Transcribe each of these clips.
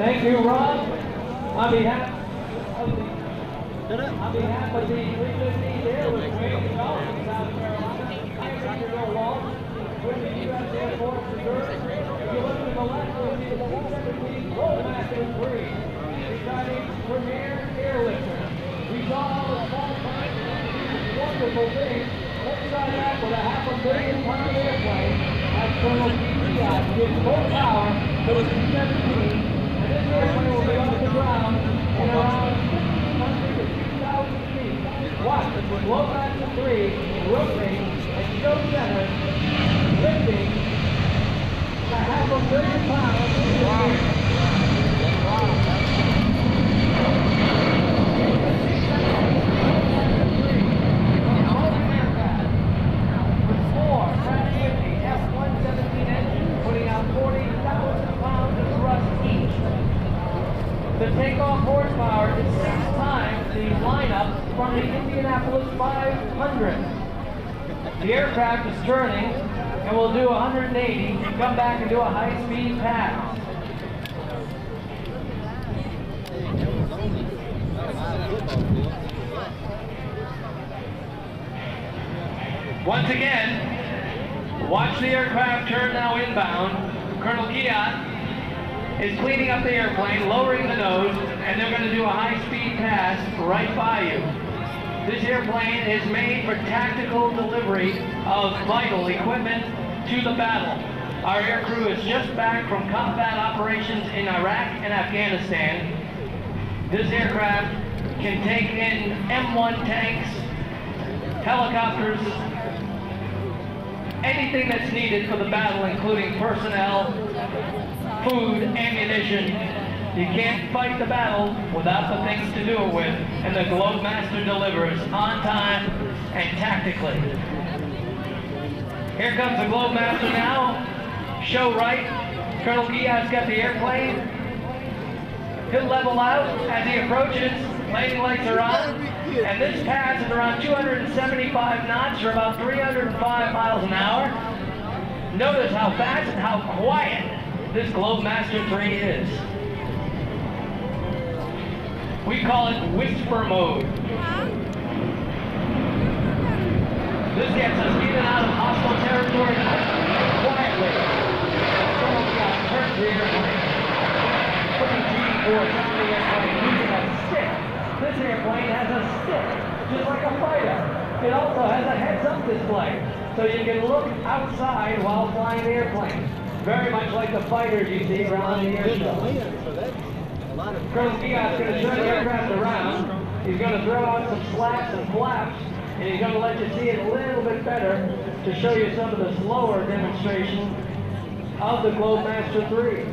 Thank you, Rob. On behalf of the 315 Airlift Train in Charleston, South Carolina, I'm Andrews Walsh with the U.S. Air Force Reserve. If you look to the left, you'll see the C-17 Globemaster III, deciding premier airlifter. We saw all the small planes and wonderful things. Let's try that with a $500 million airplane as Colonel P.T. gives full power to the C-17. This airplane will be off the ground in around 1,500 to 2,000 feet. Watch the Globemaster III rotating and show center, lifting a $500 million in the air. With 4 Pratt & F-117 engines, putting out 40,000 pounds of thrust each. The takeoff horsepower is 6 times the lineup from the Indianapolis 500. The aircraft is turning and will do 180, come back and do a high-speed pass. Once again, watch the aircraft turn now inbound. Colonel Kiat is cleaning up the airplane, lowering the nose, and they're going to do a high-speed pass right by you. This airplane is made for tactical delivery of vital equipment to the battle. Our aircrew is just back from combat operations in Iraq and Afghanistan. This aircraft can take in M1 tanks, helicopters, anything that's needed for the battle, including personnel, food, ammunition. You can't fight the battle without the things to do it with, and the Globemaster delivers on time and tactically. Here comes the Globemaster now. Show right. Colonel Giat's got the airplane. He'll level out as he approaches. Landing lights are on. And this pass is around 275 knots or about 305 miles an hour. Notice how fast and how quiet this Globemaster III is. We call it whisper mode. This gets us in and out of hostile territory quietly. Someone got turned the airplane, putting G-force on the airplane using a stick. This airplane has a stick, just like a fighter. It also has a heads-up display, so you can look outside while flying the airplane. Very much like the fighters you see around the air show. Colonel Kiat's going to turn the aircraft around. He's going to throw out some slats and flaps, and he's going to let you see it a little bit better to show you some of the slower demonstration of the Globemaster III.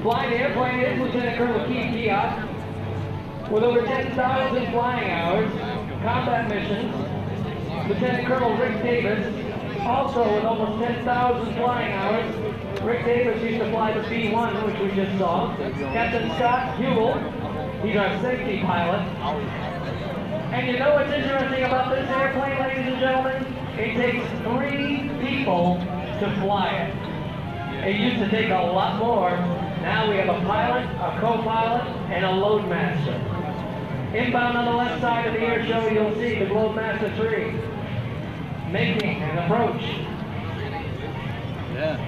Flying the airplane is Lieutenant Colonel Keith Kiat, with over 10,000 flying hours, combat missions. Lieutenant Colonel Rick Davis, also with almost 10,000 flying hours. Rick Davis used to fly the B-1, which we just saw. Captain Scott Hubel, he's our safety pilot. And you know what's interesting about this airplane, ladies and gentlemen? It takes 3 people to fly it. It used to take a lot more. Now we have a pilot, a co-pilot, and a loadmaster. Inbound on the left side of the air show, you'll see the Globemaster III making an approach. Yeah.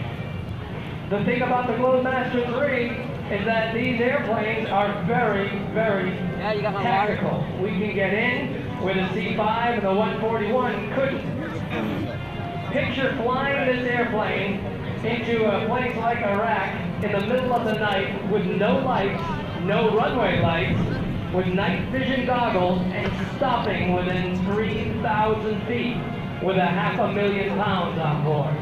The thing about the Globemaster III is that these airplanes are very, very tactical. We can get in where the C-5 and the 141 couldn't. Picture flying this airplane into a place like Iraq in the middle of the night with no lights, no runway lights, with night vision goggles, and stopping within 3,000 feet with a $500,000 on board.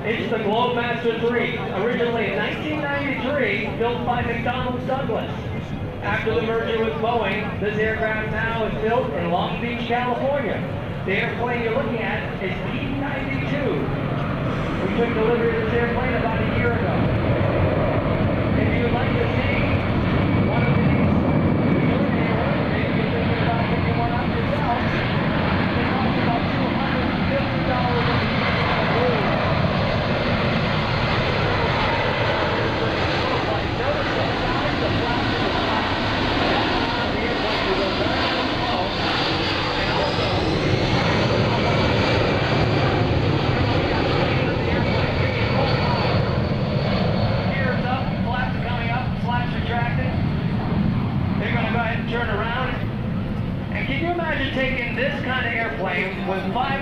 It's the Globemaster III, originally in 1993, built by McDonnell Douglas. After the merger with Boeing, this aircraft now is built in Long Beach, California. The airplane you're looking at is P-92. We took delivery of this airplane about a year ago. If you'd like to see one of these, maybe you're thinking about picking one up yourself, it costs about $250 a year.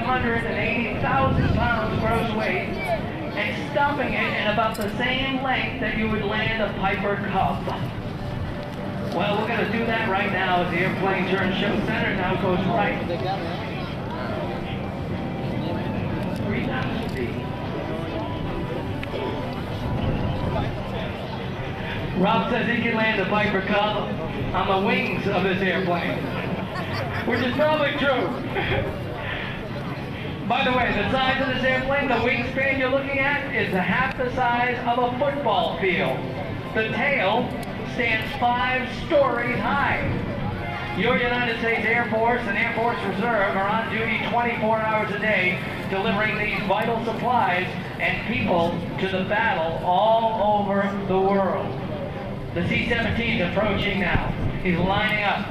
580,000 pounds gross weight and stopping it in about the same length that you would land a Piper Cub. Well, we're going to do that right now as the airplane turns show center. Now it goes right. 3,000 feet. Rob says he can land a Piper Cub on the wings of this airplane, which is probably true. By the way, the size of this airplane, the wingspan you're looking at, is half the size of a football field. The tail stands 5 stories high. Your United States Air Force and Air Force Reserve are on duty 24 hours a day, delivering these vital supplies and people to the battle all over the world. The C-17 is approaching now. He's lining up.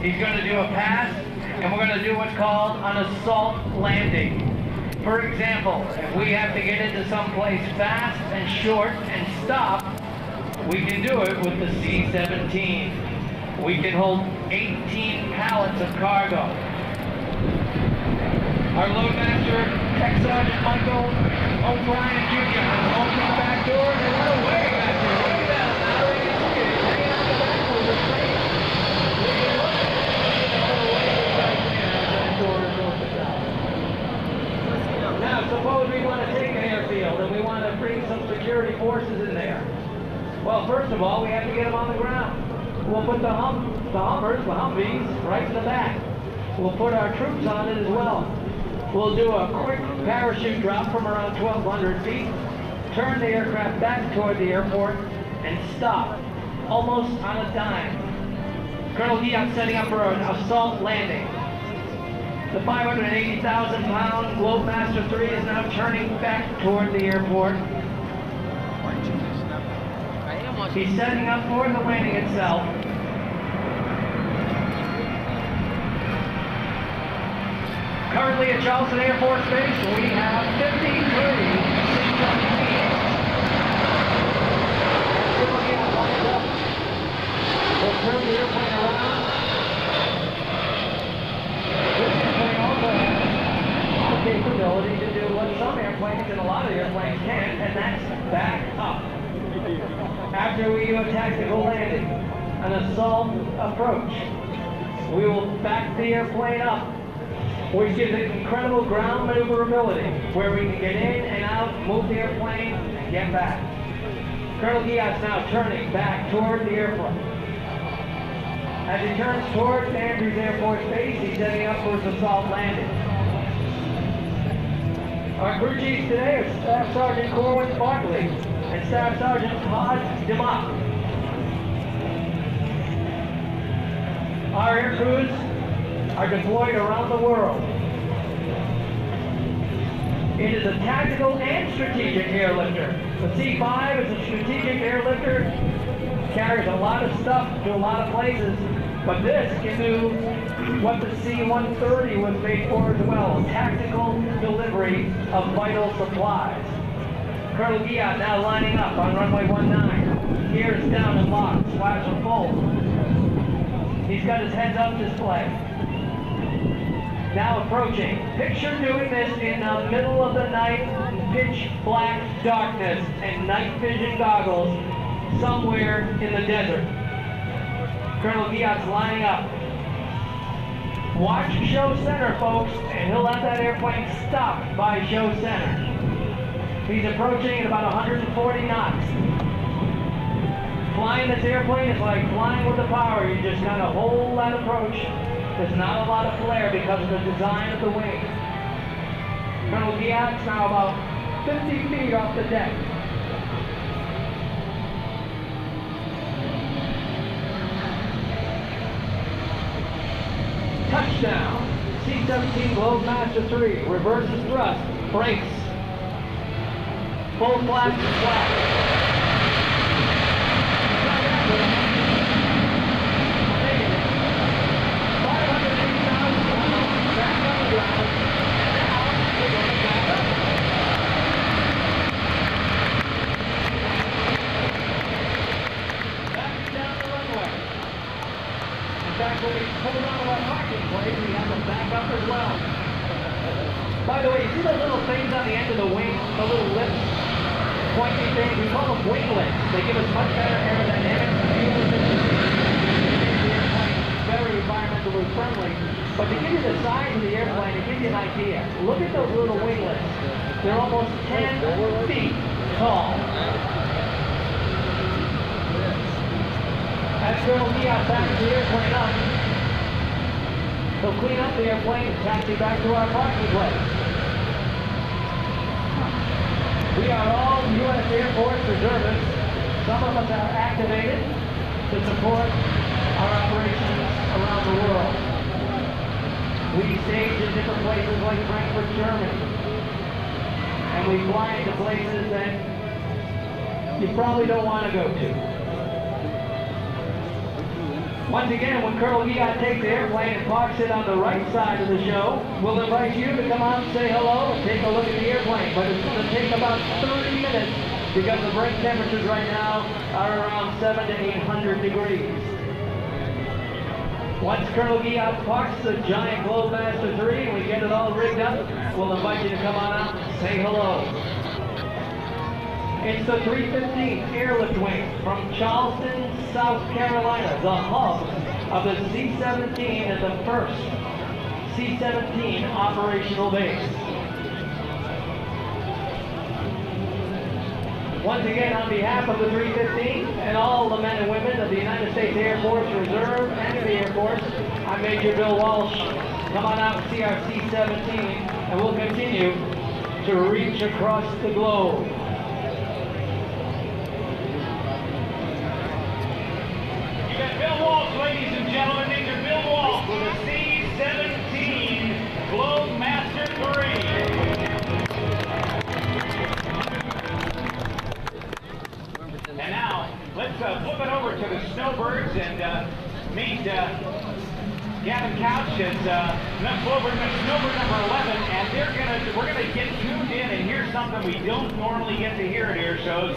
He's going to do a pass, and we're going to do what's called an assault landing. For example, if we have to get into some place fast and short and stop, we can do it with the C-17. We can hold 18 pallets of cargo. Our loadmaster, Tech Sergeant Michael O'Brien Jr. has opened the back door and run away back there. Look at that. Now, suppose we want to take an airfield and we want to bring some security forces in there. Well, first of all, we have to get them on the ground. We'll put the Humvees, right in the back. We'll put our troops on it as well. We'll do a quick parachute drop from around 1,200 feet, turn the aircraft back toward the airport, and stop, almost on a dime. Colonel Guillot's setting up for an assault landing. The 580,000-pound Globemaster III is now turning back toward the airport. He's setting up for the landing itself. Currently at Charleston Air Force Base, we have 53 C-17s. We'll turn the airplane around. This airplane also has the capability to do what some airplanes and a lot of airplanes can, and that's back up. After we do a tactical landing, an assault approach, we will back the airplane up, which gives it incredible ground maneuverability, where we can get in and out, move the airplane, and get back. Colonel Guillot's now turning back toward the airport. As he turns towards Andrews Air Force Base, he's setting up for his assault landing. Our crew chiefs today are Staff Sergeant Corwin Barkley and Staff Sergeant Todd DeMott. Our air crews are deployed around the world. It is a tactical and strategic airlifter. The C-5 is a strategic airlifter, carries a lot of stuff to a lot of places, but this can do what the C-130 was made for as well, tactical delivery of vital supplies. Colonel Guillot now lining up on runway 19. Gears down and locked, flaps are full. He's got his heads-up display. Now approaching. Picture doing this in the middle of the night, pitch black darkness and night vision goggles somewhere in the desert. Colonel Guillot's lining up. Watch show center, folks, and he'll have that airplane stopped by show center. He's approaching at about 140 knots. Flying this airplane is like flying with the power. You just kind of hold that approach. There's not a lot of flare because of the design of the wing. Colonel Guillot's now about 50 feet off the deck. Touchdown. C-17 Globemaster III. Reverses thrust. Brakes. Full flaps and flaps. In fact, when we pulled out of our parking place, we had to back up as well. the little things on the end of the wing, the little lips, pointy things? We call them winglets. They give us much better aerodynamics, fuel efficiency, make the airplane very environmentally friendly. But to give you the size of the airplane, to give you an idea, look at those little winglets. They're almost 10 feet tall. As Colonel Giat backs the airplane up, he'll clean up the airplane and taxi back to our parking place. We are all U.S. Air Force reservists. Some of us are activated to support our operations around the world. We stage in different places like Frankfurt, Germany. And we fly into places that you probably don't want to go to. Once again, when Colonel Giat takes the airplane and parks it on the right side of the show, we'll invite you to come out and say hello and take a look at the airplane. But it's going to take about 30 minutes because the brake temperatures right now are around 700 to 800 degrees. Once Colonel Giat parks the giant Globemaster III and we get it all rigged up, we'll invite you to come on out and say hello. It's the 315 Airlift wing from Charleston, South Carolina, the hub of the C-17 and the first C-17 operational base. Once again, on behalf of the 315 and all the men and women of the United States Air Force Reserve and the Air Force, I'm Major Bill Walsh. Come on out and see our C-17 and we'll continue to reach across the globe. Ladies and gentlemen, Major Bill Walsh with a C-17 Globemaster III. And now, let's flip it over to the Snowbirds and meet Gavin Couch as Snowbird number 11, and we're gonna get tuned in and hear something we don't normally get to hear at air shows.